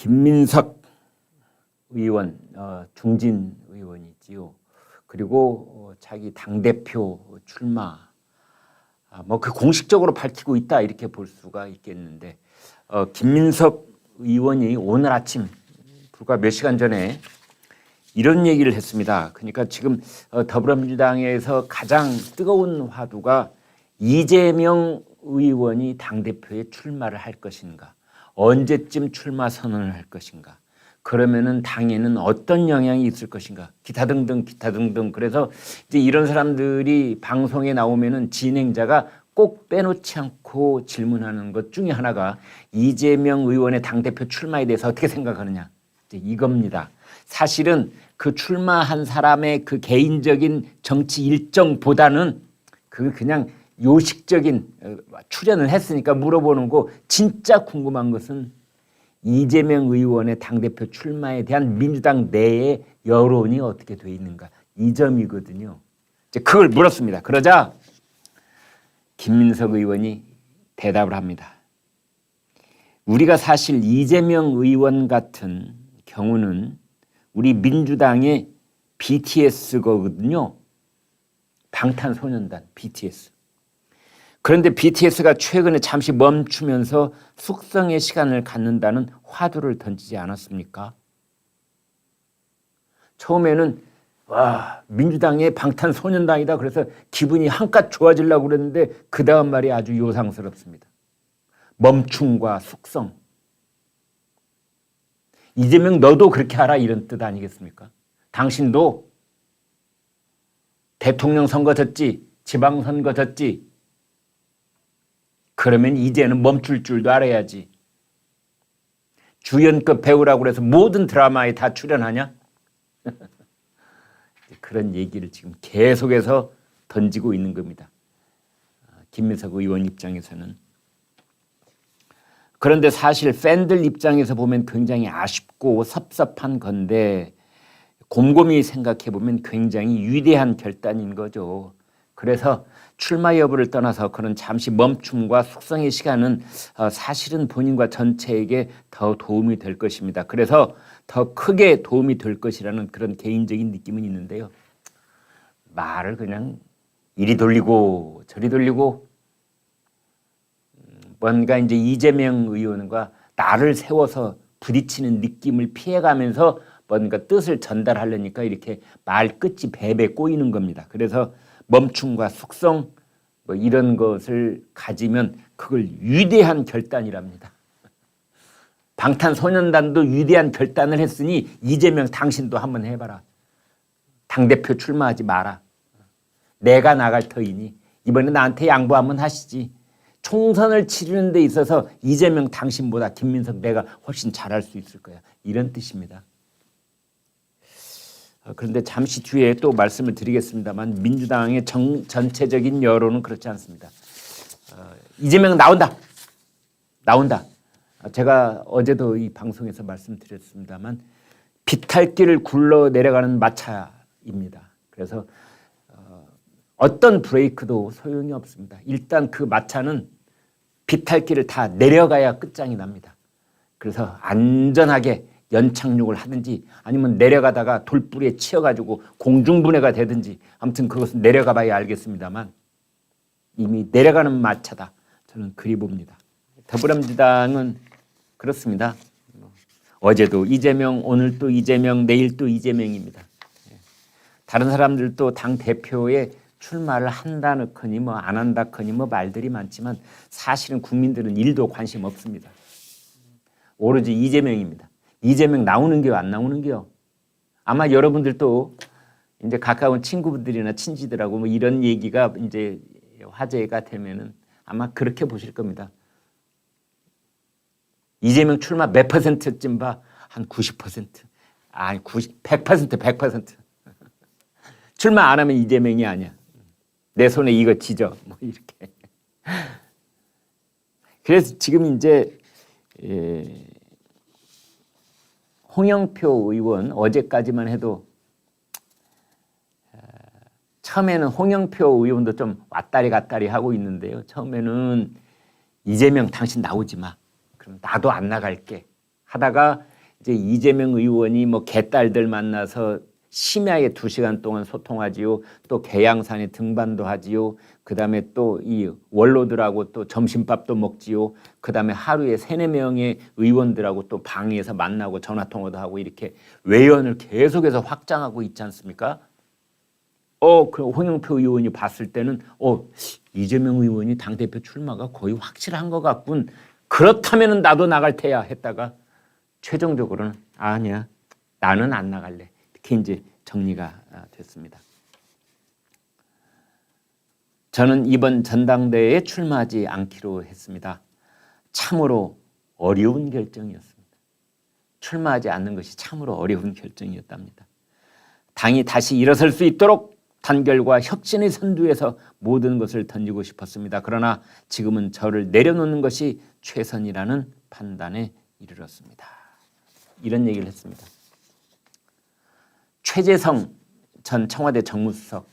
김민석 의원, 중진 의원이지요. 그리고 자기 당대표 출마, 뭐 그 공식적으로 밝히고 있다 이렇게 볼 수가 있겠는데, 김민석 의원이 오늘 아침 불과 몇 시간 전에 이런 얘기를 했습니다. 그러니까 지금 더불어민주당에서 가장 뜨거운 화두가 이재명 의원이 당대표에 출마를 할 것인가, 언제쯤 출마 선언을 할 것인가, 그러면은 당에는 어떤 영향이 있을 것인가, 기타 등등 기타 등등. 그래서 이제 이런 사람들이 방송에 나오면은 진행자가 꼭 빼놓지 않고 질문하는 것 중에 하나가 이재명 의원의 당대표 출마에 대해서 어떻게 생각하느냐, 이제 이겁니다. 사실은 그 출마한 사람의 그 개인적인 정치 일정보다는 그냥 요식적인 출연을 했으니까 물어보는 거, 진짜 궁금한 것은 이재명 의원의 당대표 출마에 대한 민주당 내의 여론이 어떻게 돼 있는가, 이 점이거든요. 이제 그걸 물었습니다. 그러자 김민석 의원이 대답을 합니다. 우리가 사실 이재명 의원 같은 경우는 우리 민주당의 BTS거든요. 방탄소년단 BTS. 그런데 BTS가 최근에 잠시 멈추면서 숙성의 시간을 갖는다는 화두를 던지지 않았습니까? 처음에는 와, 민주당의 방탄소년단이다 그래서 기분이 한껏 좋아지려고 그랬는데 그 다음 말이 아주 요상스럽습니다. 멈춤과 숙성. 이재명 너도 그렇게 하라 이런 뜻 아니겠습니까? 당신도 대통령 선거 졌지, 지방선거 졌지, 그러면 이제는 멈출 줄도 알아야지. 주연급 배우라고 해서 모든 드라마에 다 출연하냐? 그런 얘기를 지금 계속해서 던지고 있는 겁니다. 김민석 의원 입장에서는. 그런데 사실 팬들 입장에서 보면 굉장히 아쉽고 섭섭한 건데, 곰곰이 생각해 보면 굉장히 위대한 결단인 거죠. 그래서 출마 여부를 떠나서 그런 잠시 멈춤과 숙성의 시간은 사실은 본인과 전체에게 더 도움이 될 것입니다. 그래서 더 크게 도움이 될 것이라는 그런 개인적인 느낌은 있는데요. 말을 그냥 이리 돌리고 저리 돌리고, 뭔가 이제 이재명 의원과 나를 세워서 부딪히는 느낌을 피해가면서 뭔가 뜻을 전달하려니까 이렇게 말 끝이 베베 꼬이는 겁니다. 그래서 멈춤과 숙성 뭐 이런 것을 가지면 그걸 위대한 결단이랍니다. 방탄소년단도 위대한 결단을 했으니 이재명 당신도 한번 해봐라. 당대표 출마하지 마라. 내가 나갈 터이니 이번에 나한테 양보 한번 하시지. 총선을 치르는 데 있어서 이재명 당신보다 김민석 내가 훨씬 잘할 수 있을 거야. 이런 뜻입니다. 그런데 잠시 뒤에 또 말씀을 드리겠습니다만 민주당의 전체적인 여론은 그렇지 않습니다. 이재명 나온다. 제가 어제도 이 방송에서 말씀드렸습니다만 비탈길을 굴러 내려가는 마차입니다. 그래서 어떤 브레이크도 소용이 없습니다. 일단 그 마차는 비탈길을 다 내려가야 끝장이 납니다. 그래서 안전하게 연착륙을 하든지 아니면 내려가다가 돌부리에 치여가지고 공중분해가 되든지, 아무튼 그것은 내려가 봐야 알겠습니다만 이미 내려가는 마차다. 저는 그리 봅니다. 더불어민주당은 그렇습니다. 어제도 이재명, 오늘 또 이재명, 내일 또 이재명입니다. 다른 사람들도 당 대표에 출마를 한다느커니 뭐 안 한다커니 뭐 말들이 많지만 사실은 국민들은 일도 관심 없습니다. 오로지 이재명입니다. 이재명 나오는 겨 안 나오는 겨. 아마 여러분들도 이제 가까운 친구분들이나 친지들하고 뭐 이런 얘기가 이제 화제가 되면은 아마 그렇게 보실 겁니다. 이재명 출마 몇 %쯤 봐? 한 90%. 아니 100%. 출마 안 하면 이재명이 아니야. 내 손에 이거 지져. 뭐 이렇게. 그래서 지금 이제 홍영표 의원, 어제까지만 해도 처음에는 홍영표 의원도 좀 왔다리 갔다리 하고 있는데요. 처음에는 이재명 당신 나오지 마. 그럼 나도 안 나갈게 하다가 이제 이재명 의원이 뭐 개딸들 만나서 심야에 2시간 동안 소통하지요. 또 계양산에 등반도 하지요. 그다음에 또 이 원로들하고 또 점심밥도 먹지요. 그다음에 하루에 3-4명의 의원들하고 또 방에서 만나고 전화통화도 하고 이렇게 외연을 계속해서 확장하고 있지 않습니까? 그 홍영표 의원이 봤을 때는 이재명 의원이 당대표 출마가 거의 확실한 것 같군. 그렇다면 나도 나갈 테야 했다가 최종적으로는 아니야, 나는 안 나갈래. 이렇게 이제 정리가 됐습니다. 저는 이번 전당대회에 출마하지 않기로 했습니다. 참으로 어려운 결정이었습니다. 출마하지 않는 것이 참으로 어려운 결정이었답니다. 당이 다시 일어설 수 있도록 단결과 혁신의 선두에서 모든 것을 던지고 싶었습니다. 그러나 지금은 저를 내려놓는 것이 최선이라는 판단에 이르렀습니다. 이런 얘기를 했습니다. 최재성 전 청와대 정무수석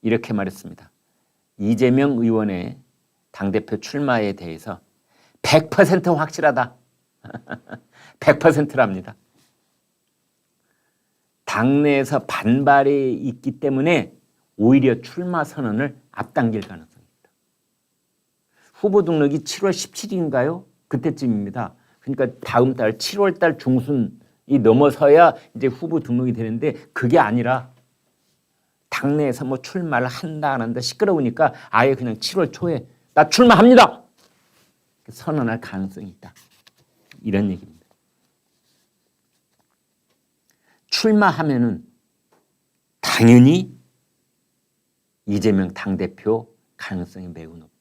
이렇게 말했습니다. 이재명 의원의 당대표 출마에 대해서 100% 확실하다. 100%랍니다. 당내에서 반발이 있기 때문에 오히려 출마 선언을 앞당길 가능성이 있다. 후보 등록이 7월 17일인가요? 그때쯤입니다. 그러니까 다음 달 7월 달 중순이 넘어서야 이제 후보 등록이 되는데 그게 아니라 당내에서 뭐 출마를 한다 안 한다 시끄러우니까 아예 그냥 7월 초에 나 출마합니다. 선언할 가능성이 있다. 이런 얘기입니다. 출마하면은 당연히 이재명 당대표 가능성이 매우 높다.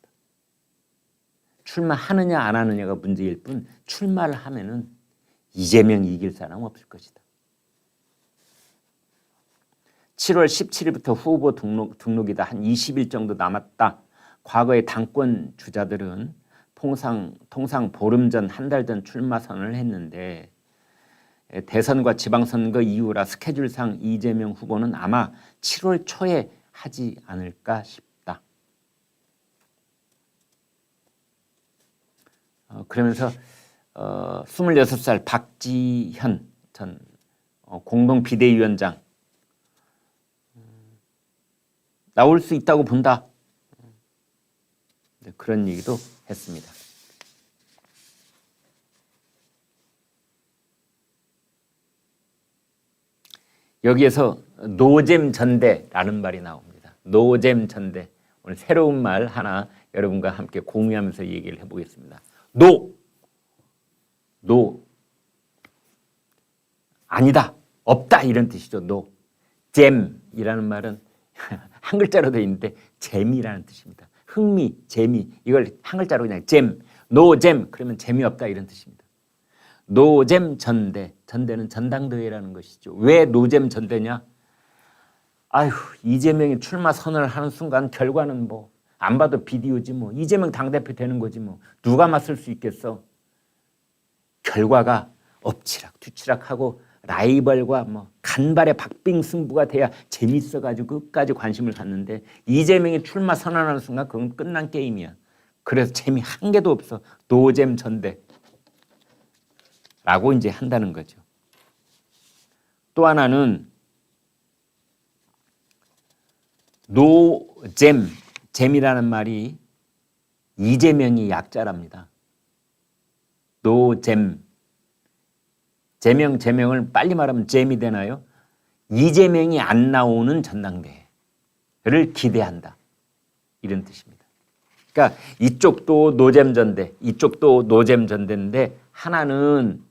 출마하느냐 안 하느냐가 문제일 뿐 출마를 하면은 이재명이 이길 사람 없을 것이다. 7월 17일부터 후보 등록이다. 한 20일 정도 남았다. 과거의 당권 주자들은 통상 보름 전, 한 달 전 출마 선언을 했는데 대선과 지방선거 이후라 스케줄상 이재명 후보는 아마 7월 초에 하지 않을까 싶다. 그러면서 26살 박지현 전 공동 비대위원장 나올 수 있다고 본다. 그런 얘기도 했습니다. 여기에서 노잼 전대라는 말이 나옵니다. 노잼 전대. 오늘 새로운 말 하나 여러분과 함께 공유하면서 얘기를 해보겠습니다. 아니다, 없다 이런 뜻이죠. 잼이라는 말은 한 글자로 되어 있는데 재미라는 뜻입니다. 흥미, 재미 이걸 한 글자로 그냥 노잼 그러면 재미없다 이런 뜻입니다. 노잼 전대, 전대는 전당대회라는 것이죠. 왜 노잼 전대냐? 이재명이 출마 선언을 하는 순간 결과는 뭐 안 봐도 비디오지 뭐. 이재명 당대표 되는 거지 뭐. 누가 맞설 수 있겠어? 결과가 엎치락 뒤치락하고 라이벌과 뭐 간발의 박빙승부가 돼야 재밌어가지고 끝까지 관심을 갖는데 이재명이 출마 선언하는 순간 그건 끝난 게임이야. 그래서 재미 한 개도 없어. 노잼 전대. 라고 이제 한다는 거죠. 또 하나는 잼이라는 말이 이재명이 약자랍니다. 노잼. 제명을 빨리 말하면 잼이 되나요? 이재명이 안 나오는 전당대회를 기대한다. 이런 뜻입니다. 그러니까 이쪽도 노잼 전대, 이쪽도 노잼 전대인데 하나는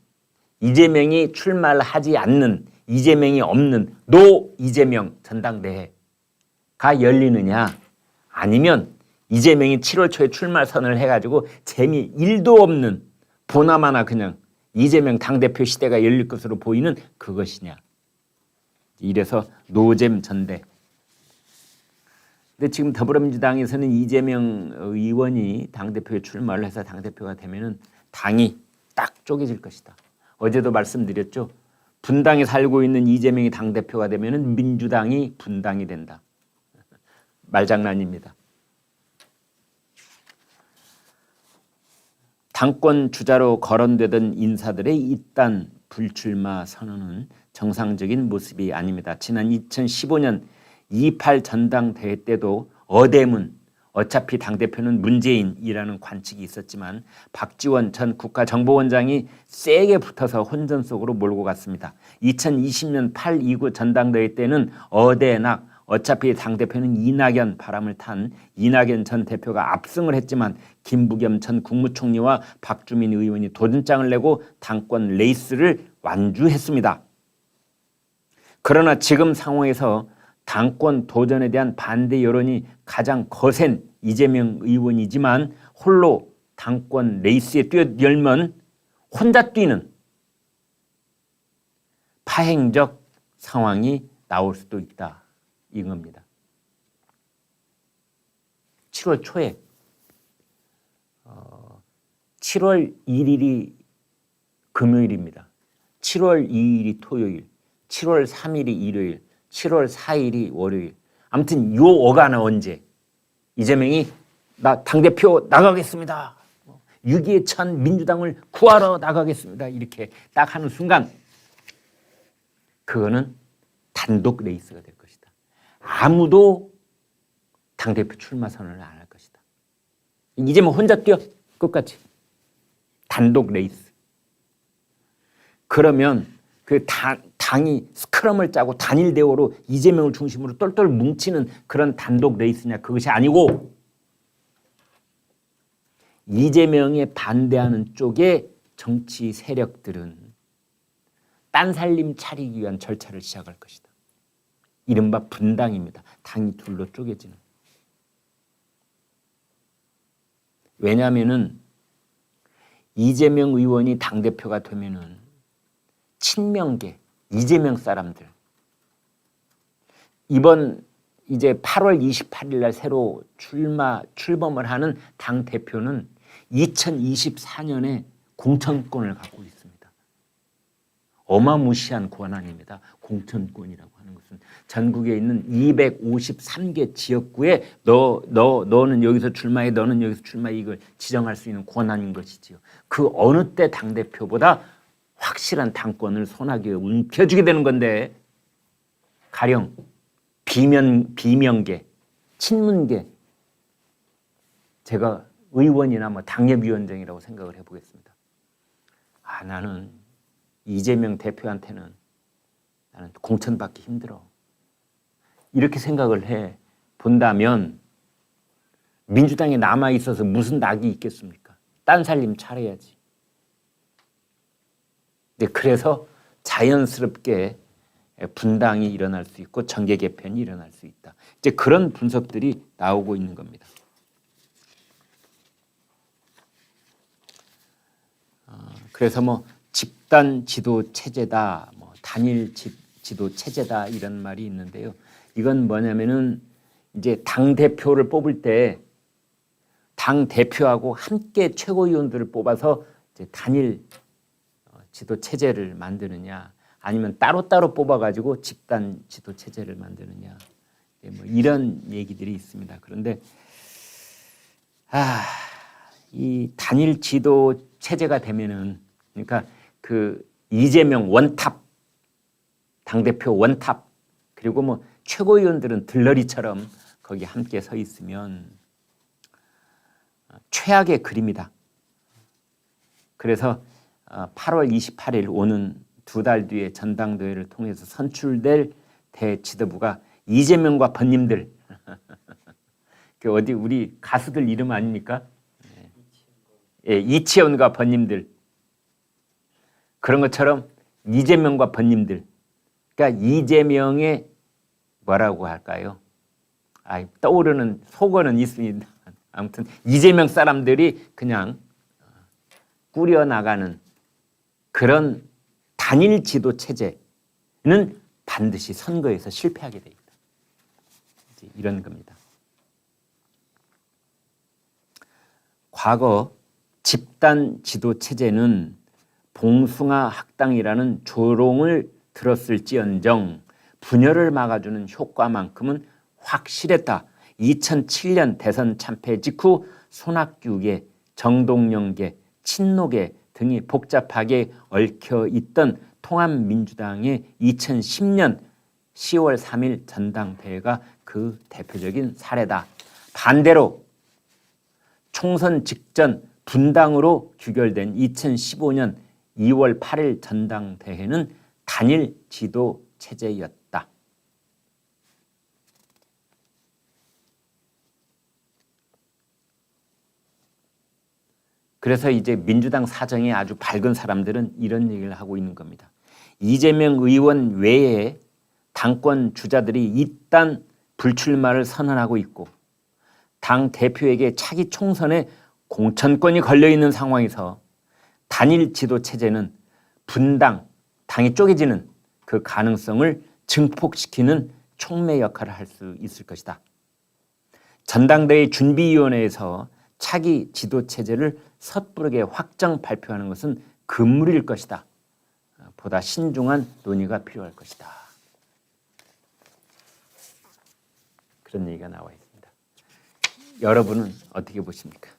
이재명이 출마를 하지 않는, 이재명이 없는 노 이재명 전당대회가 열리느냐 아니면 이재명이 7월 초에 출마 선언을 해가지고 재미 1도 없는 보나마나 그냥 이재명 당대표 시대가 열릴 것으로 보이는 그것이냐. 이래서 노잼 전대. 근데 지금 더불어민주당에서는 이재명 의원이 당대표에 출마를 해서 당대표가 되면은 당이 딱 쪼개질 것이다. 어제도 말씀드렸죠. 분당에 살고 있는 이재명이 당대표가 되면은 민주당이 분당이 된다. 말장난입니다. 당권 주자로 거론되던 인사들의 이딴 불출마 선언은 정상적인 모습이 아닙니다. 지난 2015년 2.8 전당대회 때도 어대문, 어차피 당대표는 문재인이라는 관측이 있었지만 박지원 전 국가정보원장이 세게 붙어서 혼전 속으로 몰고 갔습니다. 2020년 8.29 전당대회 때는 어대낙, 어차피 당대표는 이낙연 바람을 탄 이낙연 전 대표가 압승을 했지만 김부겸 전 국무총리와 박주민 의원이 도전장을 내고 당권 레이스를 완주했습니다. 그러나 지금 상황에서 당권 도전에 대한 반대 여론이 가장 거센 이재명 의원이지만 홀로 당권 레이스에 뛰어들면 혼자 뛰는 파행적 상황이 나올 수도 있다. 이겁니다. 7월 초에 7월 1일이 금요일입니다. 7월 2일이 토요일, 7월 3일이 일요일, 7월 4일이 월요일. 아무튼 요 어간은 언제 이재명이 나 당대표 나가겠습니다. 6.2에 찬 민주당을 구하러 나가겠습니다. 이렇게 딱 하는 순간 그거는 단독 레이스가 될 것이다. 아무도 당대표 출마 선언을 안 할 것이다. 이재명 혼자 뛰어 끝까지. 단독 레이스. 그러면 그 당이 스크럼을 짜고 단일 대우로 이재명을 중심으로 똘똘 뭉치는 그런 단독 레이스냐, 그것이 아니고 이재명에 반대하는 쪽의 정치 세력들은 딴살림 차리기 위한 절차를 시작할 것이다. 이른바 분당입니다. 당이 둘로 쪼개지는. 왜냐하면은 이재명 의원이 당대표가 되면은 친명계, 이재명 사람들 이번 이제 8월 28일 날 새로 출범을 하는 당대표는 2024년에 공천권을 갖고 있습니다. 어마무시한 권한입니다. 공천권이라고 하는 것은 전국에 있는 253개 지역구에 너는 여기서 출마해, 너는 여기서 출마해, 이걸 지정할 수 있는 권한인 것이지요. 그 어느 때 당대표보다 확실한 당권을 손아귀에 움켜쥐게 되는 건데, 가령 비명계, 친문계, 제가 의원이나 뭐 당협위원장이라고 생각을 해보겠습니다. 나는 이재명 대표한테는 나는 공천받기 힘들어. 이렇게 생각을 해 본다면 민주당에 남아있어서 무슨 낙이 있겠습니까? 딴 살림 차려야지. 그래서 자연스럽게 분당이 일어날 수 있고 정계 개편이 일어날 수 있다. 이제 그런 분석들이 나오고 있는 겁니다. 그래서 뭐 집단 지도 체제다, 뭐 단일 지도 체제다 이런 말이 있는데요. 이건 뭐냐면은 이제 당 대표를 뽑을 때 당 대표하고 함께 최고위원들을 뽑아서 이제 단일 지도 체제를 만드느냐, 아니면 따로따로 뽑아가지고 집단 지도 체제를 만드느냐, 뭐 이런 얘기들이 있습니다. 그런데 이 단일 지도 체제가 되면은, 그러니까 그 이재명 원탑, 당대표 원탑, 그리고 뭐 최고위원들은 들러리처럼 거기 함께 서 있으면 최악의 그림이다. 그래서 8월 28일 오는 두 달 뒤에 전당대회를 통해서 선출될 대지도부가 이재명과 번님들, 그 어디 우리 가수들 이름 아닙니까? 예, 이치현과 번님들, 그런 것처럼 이재명과 번님들, 그러니까 이재명의 뭐라고 할까요? 떠오르는 속어는 있습니다. 아무튼 이재명 사람들이 그냥 꾸려나가는 그런 단일 지도 체제는 반드시 선거에서 실패하게 돼 있다. 이제 이런 겁니다. 과거 집단 지도 체제는 봉숭아 학당이라는 조롱을 들었을지언정 분열을 막아주는 효과만큼은 확실했다. 2007년 대선 참패 직후 손학규계, 정동영계, 친노계 등이 복잡하게 얽혀 있던 통합민주당의 2010년 10월 3일 전당대회가 그 대표적인 사례다. 반대로 총선 직전 분당으로 규결된 2015년 2월 8일 전당대회는 단일 지도 체제였다. 그래서 이제 민주당 사정이 아주 밝은 사람들은 이런 얘기를 하고 있는 겁니다. 이재명 의원 외에 당권 주자들이 일단 불출마를 선언하고 있고 당 대표에게 차기 총선에 공천권이 걸려있는 상황에서 단일 지도 체제는 분당, 당이 쪼개지는 그 가능성을 증폭시키는 촉매 역할을 할 수 있을 것이다. 전당대회 준비위원회에서 차기 지도 체제를 섣부르게 확정 발표하는 것은 금물일 것이다. 보다 신중한 논의가 필요할 것이다. 그런 얘기가 나와 있습니다. 여러분은 어떻게 보십니까?